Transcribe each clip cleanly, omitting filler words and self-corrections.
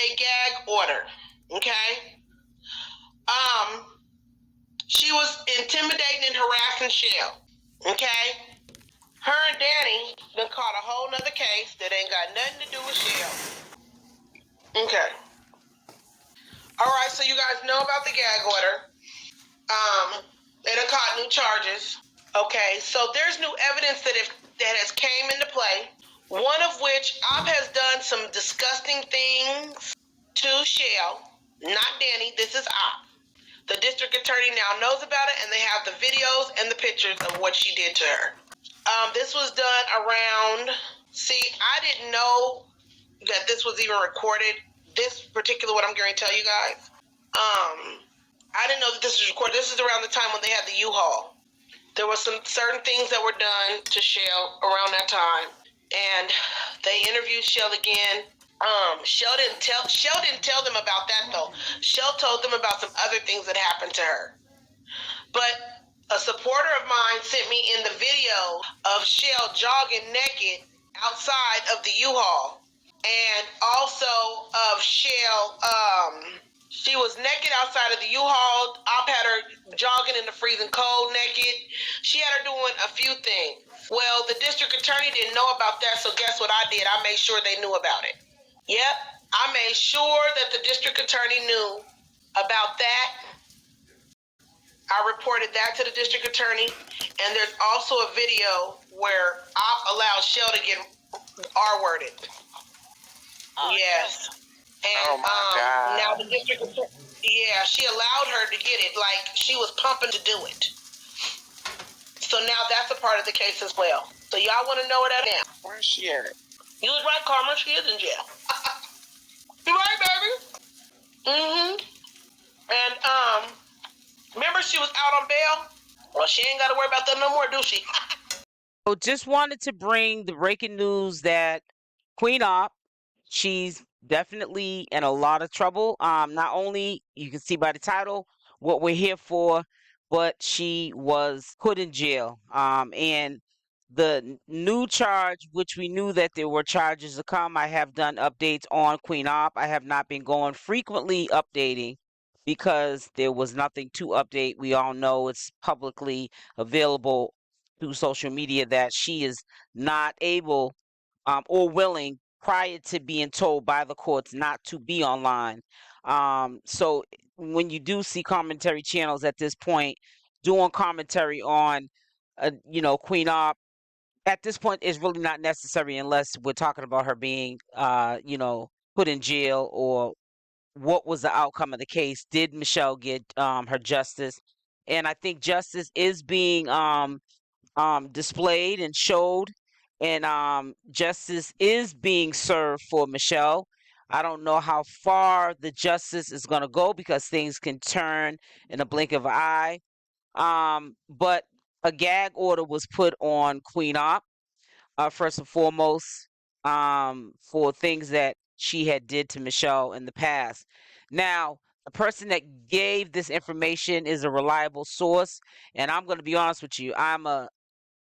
a gag order. Okay? She was intimidating and harassing Shell. Okay? Her and Danny done caught a whole nother case that ain't got nothing to do with Shell. Okay. All right, so you guys know about the gag order. They done caught new charges. Okay, so there's new evidence that has came into play. One of which Op has done some disgusting things to Shell, not Danny. This is Op. The district attorney now knows about it, and they have the videos and the pictures of what she did to her. This was done around. See, I didn't know that this was even recorded. This particular, what I'm going to tell you guys. I didn't know that this was recorded. This is around the time when they had the U-Haul. There were some certain things that were done to Shell around that time, and they interviewed Shell again. Shell didn't tell them about that though. Shell told them about some other things that happened to her. But a supporter of mine sent me in the video of Shell jogging naked outside of the U-Haul, and also of Shell. She was naked outside of the U-Haul. Op had her jogging in the freezing cold naked. She had her doing a few things. Well, the district attorney didn't know about that, so guess what I did? I made sure they knew about it. Yep, I made sure that the district attorney knew about that. I reported that to the district attorney, and there's also a video where Op allowed Shell to get R-worded. Oh, yes. And God. Now the district attorney, yeah, she allowed her to get it, like she was pumping to do it. So now that's a part of the case as well. So y'all want to know where that is? Where's she at? You was right, Karma. She is in jail. You right, baby? Mm-hmm. And remember she was out on bail? Well, she ain't got to worry about that no more, do she? So just wanted to bring the breaking news that QUEENOPP, she's definitely in a lot of trouble. Not only, you can see by the title, what we're here for, but she was put in jail. And the new charge, which we knew that there were charges to come, I have done updates on QUEENOPP. I have not been going frequently updating because there was nothing to update. We all know it's publicly available through social media that she is not able or willing prior to being told by the courts not to be online. So when you do see commentary channels at this point doing commentary on, QUEENOPP, at this point is really not necessary unless we're talking about her being, put in jail, or what was the outcome of the case. Did Michelle get her justice? And I think justice is being displayed and showed, and justice is being served for Michelle. I don't know how far the justice is going to go because things can turn in a blink of an eye. But a gag order was put on QUEENOPP, first and foremost, for things that she had did to Michelle in the past. Now, the person that gave this information is a reliable source, and I'm going to be honest with you. I'm a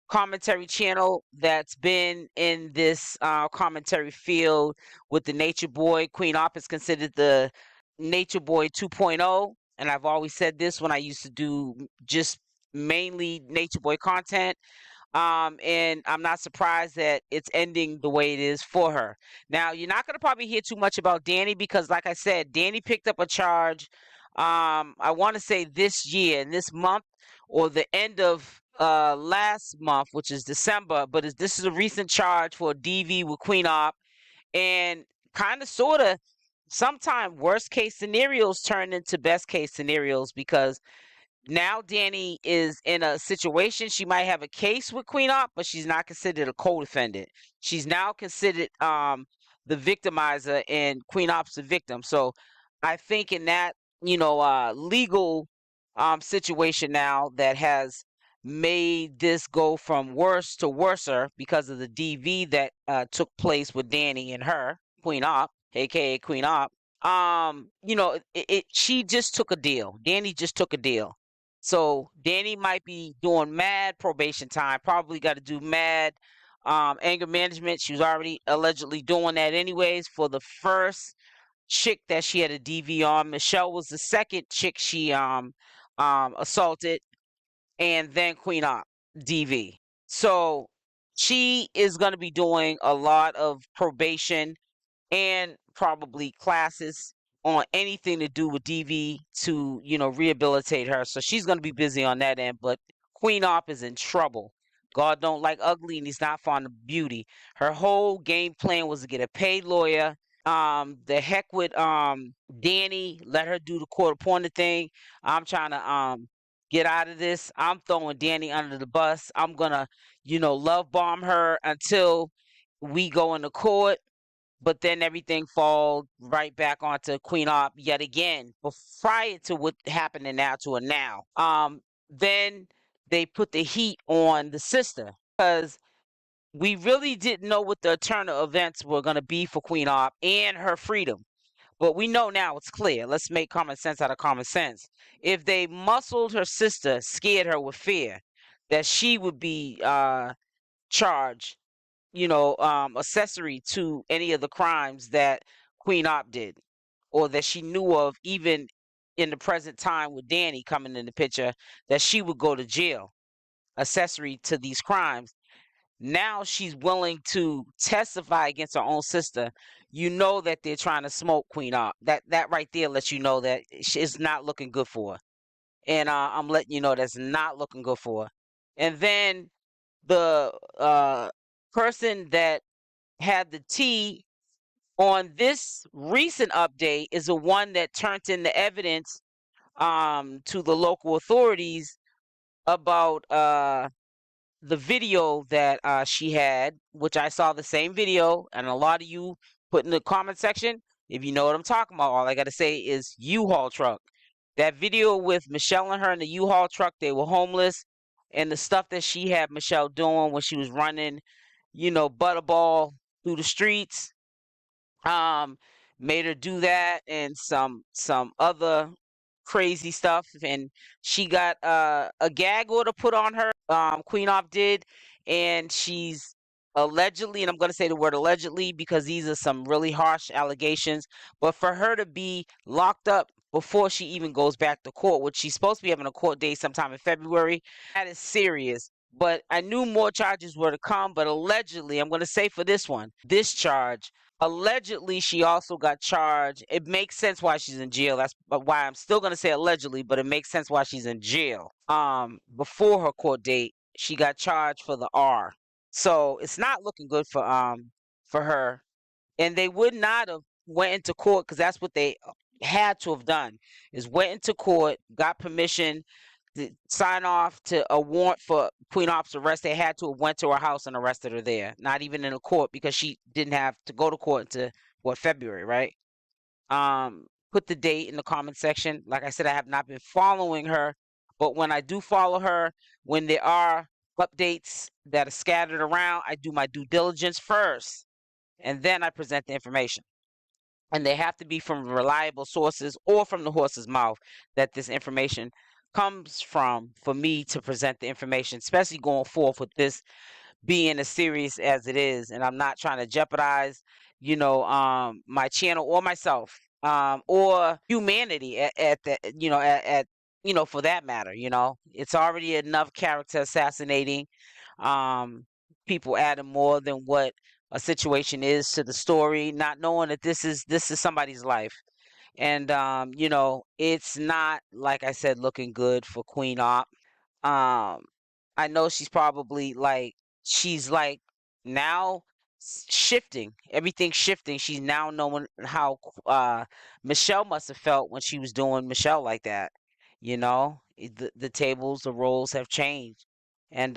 commentary channel that's been in this commentary field with the Nature Boy. QUEENOPP is considered the Nature Boy 2.0, and I've always said this when I used to do just mainly Nature Boy content. And I'm not surprised that it's ending the way it is for her. Now, you're not going to probably hear too much about Danny because, like I said, Danny picked up a charge, I want to say this year, in this month, or the end of last month, which is December. But this is a recent charge for a DV with QUEENOPP, and kind of, sort of, sometimes worst case scenarios turn into best case scenarios, because now Danny is in a situation. She might have a case with QUEENOPP, but she's not considered a co-defendant. She's now considered the victimizer, and QUEENOPP's the victim. So I think in that legal situation now that has made this go from worse to worser because of the DV that took place with Danny and her, QUEENOPP, aka QUEENOPP. She just took a deal. Danny just took a deal. So Danny might be doing mad probation time. Probably got to do mad anger management. She was already allegedly doing that anyways for the first chick that she had a DV on. Michelle was the second chick she assaulted, and then QUEENOPP DV. So she is going to be doing a lot of probation and probably classes on anything to do with DV to, rehabilitate her. So she's going to be busy on that end. But QUEENOPP is in trouble. God don't like ugly, and he's not fond of beauty. Her whole game plan was to get a paid lawyer. The heck with Danny, let her do the court appointed thing. I'm trying to get out of this. I'm throwing Danny under the bus. I'm gonna, love bomb her until we go into court, but then everything fall right back onto QUEENOPP yet again. But prior to what happening now to her now, then they put the heat on the sister because we really didn't know what the eternal events were going to be for QUEENOPP and her freedom. But we know now it's clear. Let's make common sense out of common sense. If they muscled her sister, scared her with fear that she would be charged, accessory to any of the crimes that QUEENOPP did or that she knew of, even in the present time with Danny coming in the picture, that she would go to jail, accessory to these crimes. Now she's willing to testify against her own sister. You know that they're trying to smoke QUEENOPP. That right there lets you know that it's not looking good for her. And I'm letting you know that's not looking good for her. And then the person that had the T on this recent update is the one that turned in the evidence to the local authorities about the video that she had, which I saw the same video, and a lot of you put in the comment section. If you know what I'm talking about, all I got to say is U-Haul truck. That video with Michelle and her in the U-Haul truck, they were homeless, and the stuff that she had Michelle doing when she was running, butterball through the streets, made her do that and some other crazy stuff, and she got a gag order put on her. QUEENOPP did, and she's allegedly, and I'm going to say the word allegedly because these are some really harsh allegations, but for her to be locked up before she even goes back to court, which she's supposed to be having a court date sometime in February, that is serious. But I knew more charges were to come, but allegedly, I'm going to say for this charge, allegedly she also got charged. It makes sense why she's in jail. That's why I'm still going to say allegedly, but it makes sense why she's in jail. Before her court date, she got charged for the R. So it's not looking good for her. And they would not have went into court because that's what they had to have done, is went into court, got permission to sign off to a warrant for QUEENOPP's arrest. They had to have went to her house and arrested her there, not even in a court, because she didn't have to go to court until February, right? Put the date in the comment section. Like I said, I have not been following her, but when I do follow her, when there are updates that are scattered around, I do my due diligence first, and then I present the information. And they have to be from reliable sources or from the horse's mouth that this information comes from for me to present the information, especially going forth with this being as serious as it is. And I'm not trying to jeopardize, my channel or myself, or humanity at that, for that matter. It's already enough character assassinating, people adding more than what a situation is to the story, not knowing that this is somebody's life. And it's not, like I said, looking good for QUEENOPP. I know she's like now shifting, everything's shifting. She's now knowing how Michelle must have felt when she was doing Michelle like that. The tables, the roles have changed. And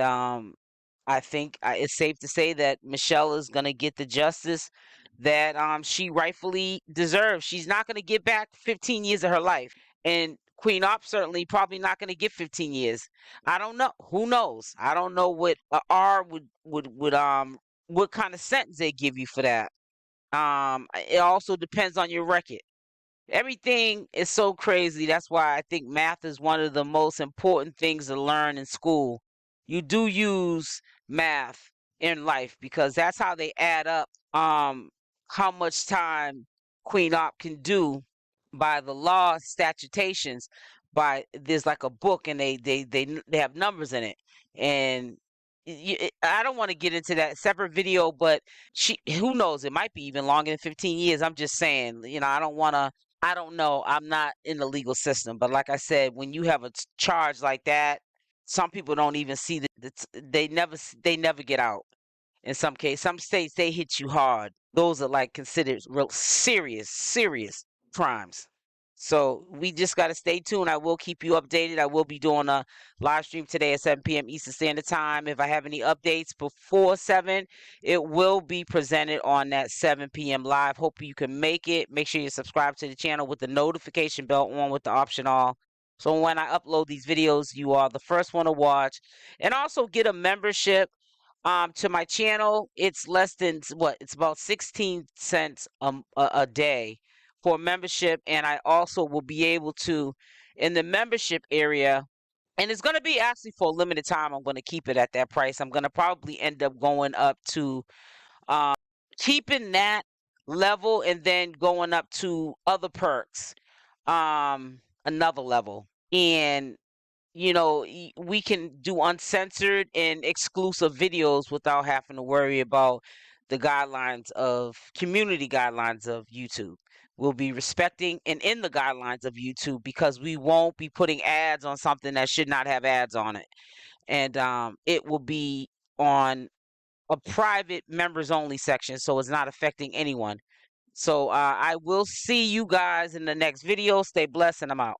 I think it's safe to say that Michelle is going to get the justice that she rightfully deserves. She's not going to get back 15 years of her life. And QUEENOPP certainly probably not going to get 15 years. I don't know. Who knows? I don't know what R would what kind of sentence they give you for that. It also depends on your record. Everything is so crazy. That's why I think math is one of the most important things to learn in school. You do use math in life because that's how they add up how much time QUEENOPP can do by the law statutations. There's like a book, and they have numbers in it, and I don't want to get into that separate video, but who knows, it might be even longer than 15 years. I'm just saying, I don't know. I'm not in the legal system, but like I said, when you have a charge like that, some people don't even see they never get out. In some states they hit you hard. Those are like considered real serious crimes. So we just got to stay tuned. I will keep you updated. I will be doing a live stream today at 7 p.m. Eastern Standard Time. If I have any updates before 7, it will be presented on that 7 p.m. live. Hope you can make it. Make sure you subscribe to the channel with the notification bell on with the option all. So when I upload these videos, you are the first one to watch. And also get a membership to my channel. It's less than it's about 16 cents a day for membership, and I also will be able to, in the membership area, and it's going to be actually for a limited time. I'm going to keep it at that price. I'm going to probably end up going up to keeping that level and then going up to other perks, another level. And we can do uncensored and exclusive videos without having to worry about the community guidelines of YouTube. We'll be respecting and in the guidelines of YouTube, because we won't be putting ads on something that should not have ads on it. And it will be on a private members only section, so it's not affecting anyone. So I will see you guys in the next video. Stay blessed, and I'm out.